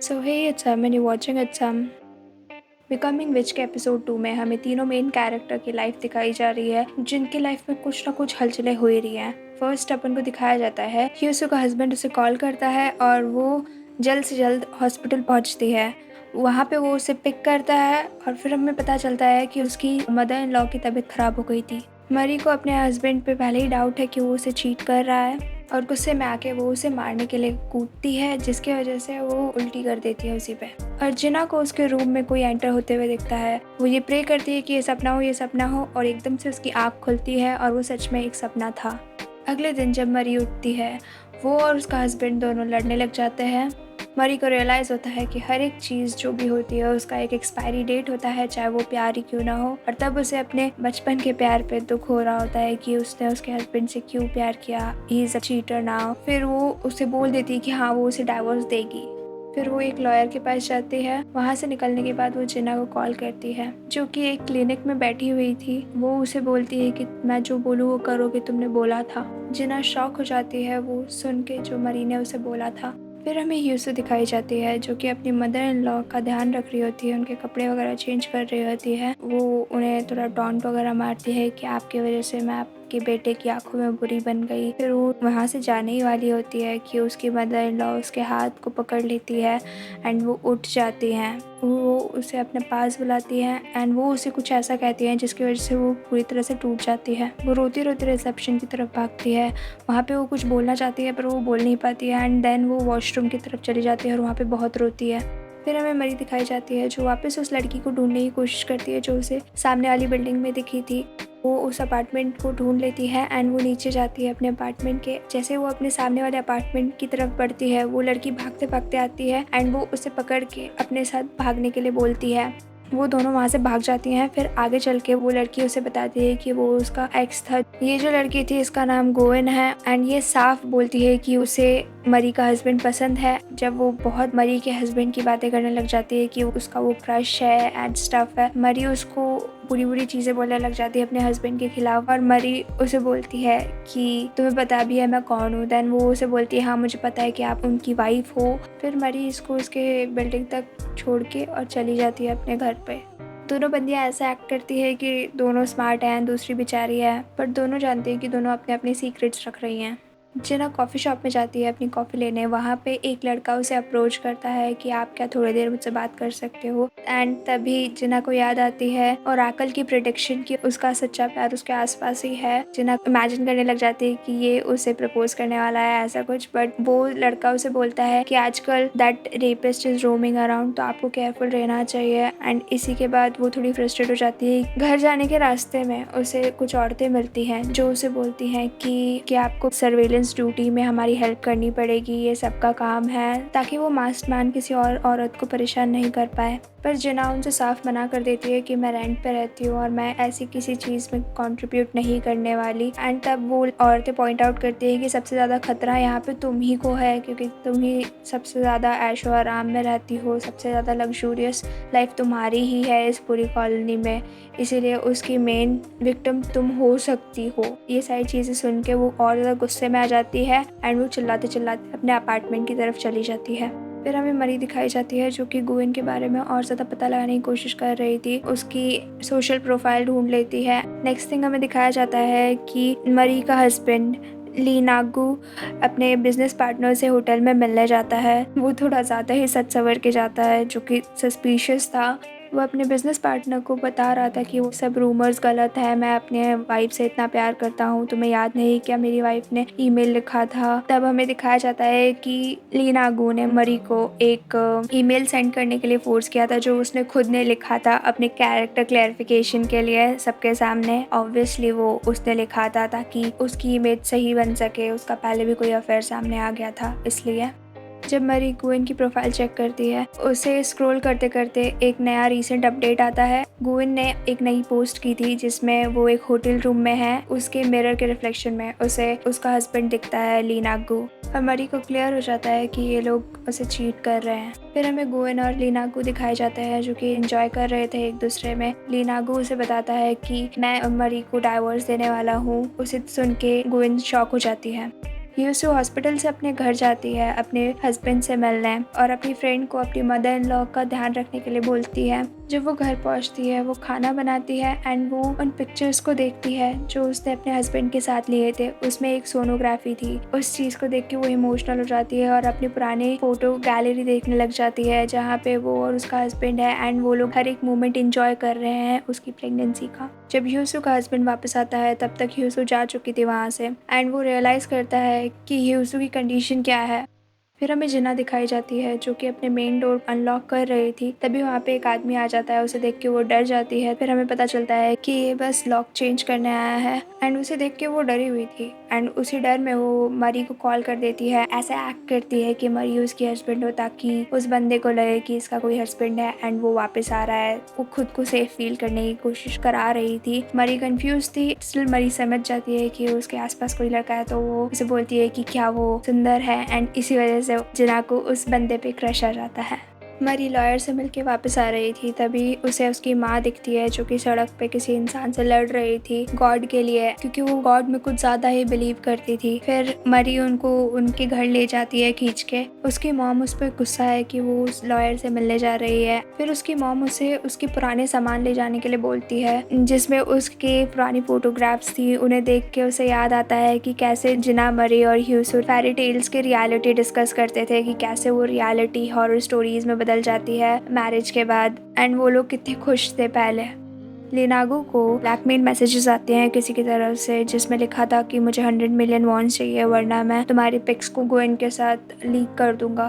So hey it's Sam and you watching it's Sam. Becoming witch के episode 2 में हमें तीनों मेन कैरेक्टर की लाइफ दिखाई जा रही है, जिनकी लाइफ में कुछ ना कुछ हलचलें हो रही हैं। फर्स्ट अपन को दिखाया जाता है कि उसका हस्बैंड उसे कॉल करता है और वो जल्द से जल्द हॉस्पिटल पहुंचती है। वहाँ पे वो उसे पिक करता है और फिर हमें पता चलता है कि उसकी मदर इन लॉ की तबीयत खराब हो गई थी। मरी को अपने हस्बैंड पे पहले ही डाउट है कि वो उसे चीट कर रहा है और गुस्से में आके वो उसे मारने के लिए कूदती है, जिसकी वजह से वो उल्टी कर देती है उसी पे। और जिना को उसके रूम में कोई एंटर होते हुए दिखता है। वो ये प्रे करती है कि ये सपना हो, ये सपना हो, और एकदम से उसकी आँख खुलती है और वो सच में एक सपना था। अगले दिन जब मरी उठती है, वो और उसका हस्बैंड दोनों लड़ने लग जाते हैं। मरी को रियलाइज़ होता है कि हर एक चीज़ जो भी होती है उसका एक एक्सपायरी डेट होता है, चाहे वो प्यार ही क्यों ना हो। और तब उसे अपने बचपन के प्यार पे दुख हो रहा होता है कि उसने उसके हस्बैंड से क्यों प्यार किया, he is a cheater now. फिर वो उसे बोल देती है कि हाँ, वो उसे डाइवोर्स देगी। फिर वो एक लॉयर के पास जाती है। वहाँ से निकलने के बाद वो जिना को कॉल करती है, जो कि एक क्लिनिक में बैठी हुई थी। वो उसे बोलती है कि मैं जो बोलूँ वो करोगे, तुमने बोला था। जिना शॉक हो जाती है वो सुन के जो मरी ने उसे बोला था। फिर हमें यूसु दिखाई जाती है, जो कि अपनी मदर इन लॉ का ध्यान रख रही होती है, उनके कपड़े वगैरह चेंज कर रही होती है। वो उन्हें थोड़ा टॉन्ट वगैरह मारती है कि आपकी वजह से मैं आपके बेटे की आंखों में बुरी बन गई। फिर वो वहाँ से जाने ही वाली होती है कि उसकी मदर इन लॉ उसके हाथ को पकड़ लेती है एंड वो उठ जाती हैं। वो उसे अपने पास बुलाती है एंड वो उसे कुछ ऐसा कहती है जिसकी वजह से वो पूरी तरह से टूट जाती है। वो रोती रोती रिसेप्शन की तरफ भागती है। वहाँ पे वो कुछ बोलना चाहती है पर वो बोल नहीं पाती है एंड देन वो वॉशरूम की तरफ चली जाती है और वहाँ पे बहुत रोती है। फिर हमें मरी दिखाई जाती है, जो वापस उस लड़की को ढूंढने की कोशिश करती है जो उसे सामने वाली बिल्डिंग में दिखी थी। वो उस अपार्टमेंट को ढूंढ लेती है एंड वो नीचे जाती है अपने अपार्टमेंट के। जैसे वो अपने सामने वाले अपार्टमेंट की तरफ बढ़ती है, वो लड़की भागते भागते आती है एंड वो उसे पकड़ के अपने साथ भागने के लिए बोलती है। वो दोनों वहाँ से भाग जाती हैं। फिर आगे चल के वो लड़की उसे बताती है कि वो उसका एक्स था। ये जो लड़की थी इसका नाम गोविन है एंड ये साफ बोलती है कि उसे मरी का हस्बैंड पसंद है। जब वो बहुत मरी के हस्बैंड की बातें करने लग जाती है कि उसका वो क्रश है एंड स्टफ है, मरी उसको बुरी बुरी चीज़ें बोलने लग जाती है अपने हस्बैंड के खिलाफ। और मरी उसे बोलती है कि तुम्हें पता भी है मैं कौन हूँ। देन वो उसे बोलती है हाँ मुझे पता है कि आप उनकी वाइफ हो। फिर मरी इसको उसके बिल्डिंग तक छोड़ के और चली जाती है अपने घर पे। दोनों बंदियां ऐसा एक्ट करती है कि दोनों स्मार्ट हैं, दूसरी बेचारी है, पर दोनों जानती है कि दोनों अपने अपने सीक्रेट्स रख रही हैं। जिना कॉफ़ी शॉप में जाती है अपनी कॉफ़ी लेने। वहाँ पे एक लड़का उसे अप्रोच करता है कि आप क्या थोड़ी देर मुझसे बात कर सकते हो। एंड तभी जिना को याद आती है और आकल की प्रेडिक्शन की उसका सच्चा प्यार उसके आसपास ही है। जिना इमेजिन करने लग जाती है कि ये उसे प्रपोज करने वाला है ऐसा कुछ, बट वो लड़का उसे बोलता है कि आजकल that rapist is roaming around, तो आपको केयरफुल रहना चाहिए। एंड इसी के बाद वो थोड़ी फ्रस्ट्रेट हो जाती है। घर जाने के रास्ते में उसे कुछ औरतें मिलती हैं जो उसे बोलती हैं कि आपको सर्वेलेंस ड्यूटी में हमारी हेल्प करनी पड़ेगी, ये सबका काम है, ताकि वो मास्टरमाइंड किसी और औरत को परेशान नहीं कर पाए। पर जिना उनसे साफ मना कर देती है कि मैं रेंट पे रहती हूँ और मैं ऐसी किसी चीज़ में कंट्रीब्यूट नहीं करने वाली। एंड तब वो औरतें पॉइंट आउट करती है कि सबसे ज़्यादा खतरा यहाँ पे तुम ही को है, क्योंकि तुम ही सबसे ज़्यादा ऐशो आराम में रहती हो, सबसे ज़्यादा लग्जूरियस लाइफ तुम्हारी ही है इस पूरी कॉलोनी में, इसीलिए उसकी मेन विक्टिम तुम हो सकती हो। ये सारी चीज़ें सुन के वो और ज़्यादा गुस्से में आ जाती है एंड वो चिल्लाते चिल्लाते अपने अपार्टमेंट की तरफ चली जाती है। फिर हमें मरी दिखाई जाती है, जो कि गोविन के बारे में और ज़्यादा पता लगाने की कोशिश कर रही थी। उसकी सोशल प्रोफाइल ढूंढ लेती है। नेक्स्ट थिंग हमें दिखाया जाता है कि मरी का हस्बैंड ली नागू अपने बिजनेस पार्टनर से होटल में मिलने जाता है। वो थोड़ा ज़्यादा ही सच सवर के जाता है, जो कि सस्पिशियस था। वो अपने बिजनेस पार्टनर को बता रहा था कि वो सब रूमर्स गलत है, मैं अपने वाइफ से इतना प्यार करता हूँ, तुम्हें याद नहीं क्या मेरी वाइफ ने ईमेल लिखा था। तब हमें दिखाया जाता है कि ली नागू ने मरी को एक ईमेल सेंड करने के लिए फोर्स किया था, जो उसने खुद ने लिखा था अपने कैरेक्टर क्लैरिफिकेशन के लिए सबके सामने। ऑब्वियसली वो उसने लिखा था ताकि उसकी इमेज सही बन सके, उसका पहले भी कोई अफेयर सामने आ गया था इसलिए। जब मरी गोविन की प्रोफाइल चेक करती है, उसे स्क्रॉल करते करते एक नया रीसेंट अपडेट आता है। गोविन ने एक नई पोस्ट की थी जिसमें वो एक होटल रूम में है। उसके मिरर के रिफ्लेक्शन में उसे उसका हस्बैंड दिखता है, ली नागू। और मरी को क्लियर हो जाता है कि ये लोग उसे चीट कर रहे हैं। फिर हमें गोविन और ली नागू दिखाए जाते हैं, जो कि एंजॉय कर रहे थे एक दूसरे में। ली नागू उसे बताता है कि मैं मरी को डाइवोर्स देने वाला हूँ। उसे सुन के गोविन शॉक हो जाती है। यूसु हॉस्पिटल से अपने घर जाती है अपने हस्बैंड से मिलने और अपनी फ्रेंड को अपनी मदर इन लॉ का ध्यान रखने के लिए बोलती है। जब वो घर पहुंचती है वो खाना बनाती है एंड वो उन पिक्चर्स को देखती है जो उसने अपने हस्बैंड के साथ लिए थे। उसमें एक सोनोग्राफी थी। उस चीज़ को देख के वो इमोशनल हो जाती है और अपनी पुरानी फोटो गैलरी देखने लग जाती है जहाँ पे वो और उसका हस्बैंड है एंड वो लोग हर एक मोमेंट इंजॉय कर रहे हैं उसकी प्रेगनेंसी का। जब ह्यूसू का हस्बैंड वापस आता है तब तक ह्यूसू जा चुकी थी वहाँ से एंड वो रियलाइज़ करता है कि ह्यूसू की कंडीशन क्या है। फिर हमें जिन्ना दिखाई जाती है जो कि अपने मेन डोर अनलॉक कर रही थी। तभी वहाँ पे एक आदमी आ जाता है। उसे देख के वो डर जाती है। फिर हमें पता चलता है कि ये बस लॉक चेंज करने आया है एंड उसे देख के वो डरी हुई थी एंड उसी डर में वो मरी को कॉल कर देती है। ऐसे एक्ट करती है कि मरी उसकी हस्बैंड हो ताकि उस बंदे को लगे कि इसका कोई हस्बैंड है एंड वो वापस आ रहा है। वो खुद को सेफ फील करने की कोशिश करा रही थी। मरी कंफ्यूज थी। स्टिल मरी समझ जाती है कि उसके आसपास कोई लड़का है तो वो उसे बोलती है कि क्या वो सुंदर है एंड इसी वजह से जिना को उस बंदे पे क्रश आ जाता है। मरी लॉयर से मिलके वापस आ रही थी तभी उसे उसकी माँ दिखती है जो कि सड़क पे किसी इंसान से लड़ रही थी गॉड के लिए, क्योंकि वो गॉड में कुछ ज़्यादा ही बिलीव करती थी। फिर मरी उनको उनके घर ले जाती है खींच के। उसकी मॉम उस पर गुस्सा है कि वो उस लॉयर से मिलने जा रही है। फिर उसकी मॉम उसे उसके पुराने सामान ले जाने के लिए बोलती है जिसमें उसके पुरानी फोटोग्राफ्स थी। उन्हें देख के उसे याद आता है कि कैसे जिना, मरी और ह्यूसू फेरी टेल्स के रियलिटी डिस्कस करते थे कि कैसे वो रियलिटी हॉरर स्टोरीज में बदल जाती है मैरिज के बाद एंड वो लोग कितने खुश थे पहले। लिनागू को ब्लैकमेल मैसेजेस आते हैं किसी की तरफ से जिसमें लिखा था कि मुझे 100 मिलियन वॉन्स चाहिए वरना मैं तुम्हारी पिक्स को गोइन के साथ लीक कर दूंगा।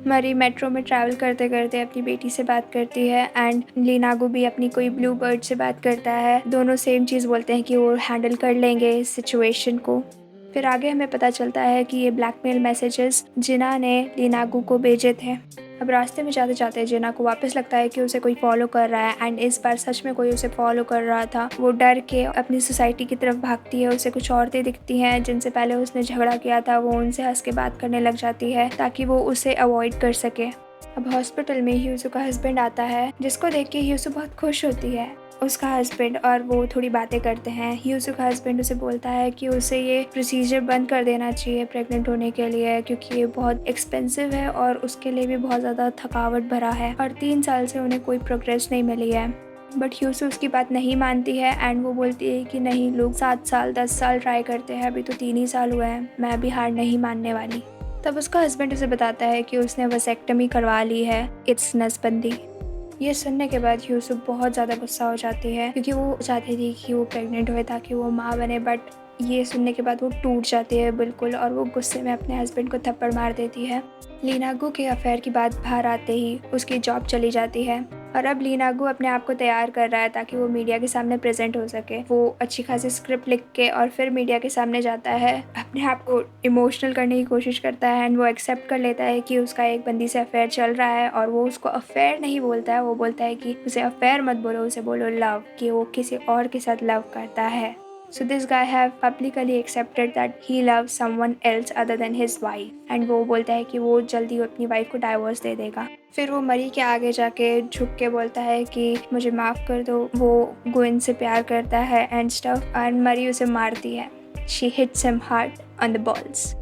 मरी मेट्रो में ट्रैवल करते करते अपनी बेटी से बात करती है एंड लिनागू भी अपनी कोई ब्लू बर्ड से बात करता है। दोनों सेम चीज़ बोलते हैं कि वो हैंडल कर लेंगे इस सिचुएशन को। फिर आगे हमें पता चलता है कि ये ब्लैकमेल मैसेजेस जिना ने लिनागू को भेजे थे। अब रास्ते में जाते जाते जिना को वापस लगता है कि उसे कोई फॉलो कर रहा है एंड इस बार सच में कोई उसे फॉलो कर रहा था। वो डर के अपनी सोसाइटी की तरफ भागती है। उसे कुछ औरतें दिखती हैं जिनसे पहले उसने झगड़ा किया था। वो उनसे हंस के बात करने लग जाती है ताकि वो उसे अवॉइड कर सके। अब हॉस्पिटल में ह्यूसू का हस्बैंड आता है जिसको देख के ह्यूसू बहुत खुश होती है उसका हस्बैंड और वो थोड़ी बातें करते हैं। ह्यूसू का हस्बैंड उसे बोलता है कि उसे ये प्रोसीजर बंद कर देना चाहिए प्रेग्नेंट होने के लिए क्योंकि ये बहुत एक्सपेंसिव है और उसके लिए भी बहुत ज़्यादा थकावट भरा है और 3 साल से उन्हें कोई प्रोग्रेस नहीं मिली है। बट ह्यूसू उसकी बात नहीं मानती है एंड वो बोलती है कि नहीं, लोग 7 साल 10 साल ट्राई करते हैं, अभी तो 3 ही साल हुए हैं, मैं अभी हार नहीं मानने वाली। तब उसका हस्बैंड उसे बताता है कि उसने वसेक्टमी करवा ली है, इट्स नसबंदी। ये सुनने के बाद ह्यूसू बहुत ज़्यादा गुस्सा हो जाती है क्योंकि वो चाहती थी कि वो प्रेग्नेंट हुए ताकि वो माँ बने। बट ये सुनने के बाद वो टूट जाती है बिल्कुल और वो गुस्से में अपने हस्बैंड को थप्पड़ मार देती है। लीनागू के अफेयर की बात बाहर आते ही उसकी जॉब चली जाती है और अब लीनागू अपने आप को तैयार कर रहा है ताकि वो मीडिया के सामने प्रेजेंट हो सके। वो अच्छी खासी स्क्रिप्ट लिख के और फिर मीडिया के सामने जाता है, अपने आप को इमोशनल करने की कोशिश करता है एंड वो एक्सेप्ट कर लेता है कि उसका एक बंदी से अफेयर चल रहा है। और वो उसको अफेयर नहीं बोलता है, वो बोलता है कि उसे अफेयर मत बोलो, उसे बोलो लव, कि वो किसी और के साथ लव करता है। So this guy have publicly accepted that he loves someone else other than his wife and वो बोलता है कि वो जल्दी अपनी वाइफ को डाइवोर्स दे देगा। फिर वो मरी के आगे जाके झुक के बोलता है कि मुझे माफ़ कर दो, वो गुइन से प्यार करता है एंड स्टफ एंड मरी उसे मारती है। She hits him hard on the balls।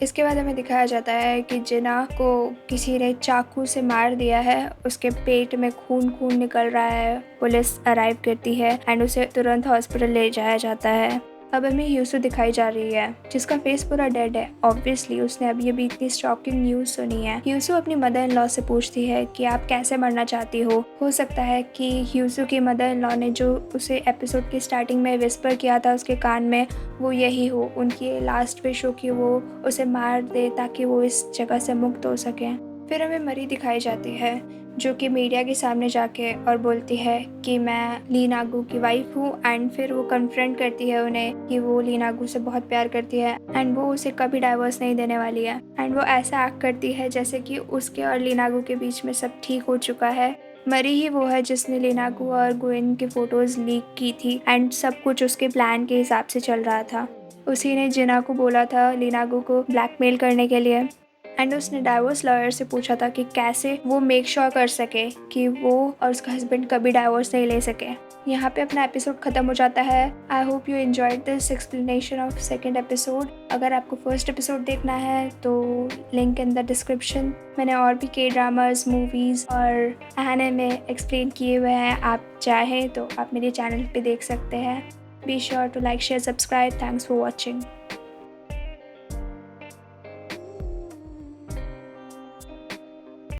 इसके बाद हमें दिखाया जाता है कि जिना को किसी ने चाकू से मार दिया है, उसके पेट में खून खून निकल रहा है। पुलिस अराइव करती है एंड उसे तुरंत हॉस्पिटल ले जाया जाता है। अब हमें ह्यूसू दिखाई जा रही है जिसका फेस पूरा डेड है। ऑब्वियसली उसने अभी इतनी शॉकिंग न्यूज़ सुनी है। ह्यूसू अपनी मदर इन लॉ से पूछती है कि आप कैसे मरना चाहती हो सकता है कि ह्यूसू की मदर इन लॉ ने जो उसे एपिसोड की स्टार्टिंग में विस्पर किया था उसके कान में वो यही हो, उनकी लास्ट विश हो कि वो उसे मार दे ताकि वो इस जगह से मुक्त हो सके। फिर हमें मरी दिखाई जाती है जो कि मीडिया के सामने जाके और बोलती है कि मैं लीनागू की वाइफ हूँ एंड फिर वो कन्फ्रंट करती है उन्हें कि वो लीनागू से बहुत प्यार करती है एंड वो उसे कभी डाइवोर्स नहीं देने वाली है। एंड वो ऐसा एक्ट करती है जैसे कि उसके और लीनागू के बीच में सब ठीक हो चुका है। मरी ही वो है जिसने लीनागू और गुइन की फोटोज लीक की थी एंड सब कुछ उसके प्लान के हिसाब से चल रहा था। उसी ने जिना को बोला था लीनागू को ब्लैकमेल करने के लिए एंड उसने डाइवोर्स लॉयर से पूछा था कि कैसे वो मेक श्योर कर सके कि वो और उसका हस्बैंड कभी डाइवोर्स नहीं ले सके। यहाँ पे अपना एपिसोड खत्म हो जाता है। I hope you enjoyed this explanation of second episode. अगर आपको फर्स्ट एपिसोड देखना है तो लिंक इन द डिस्क्रिप्शन। मैंने और भी के ड्रामास, मूवीज़ और एनिमे एक्सप्लेन किए हुए हैं, आप चाहें तो आप मेरे चैनल पे देख सकते हैं। Be sure to like, share, subscribe. Thanks for watching.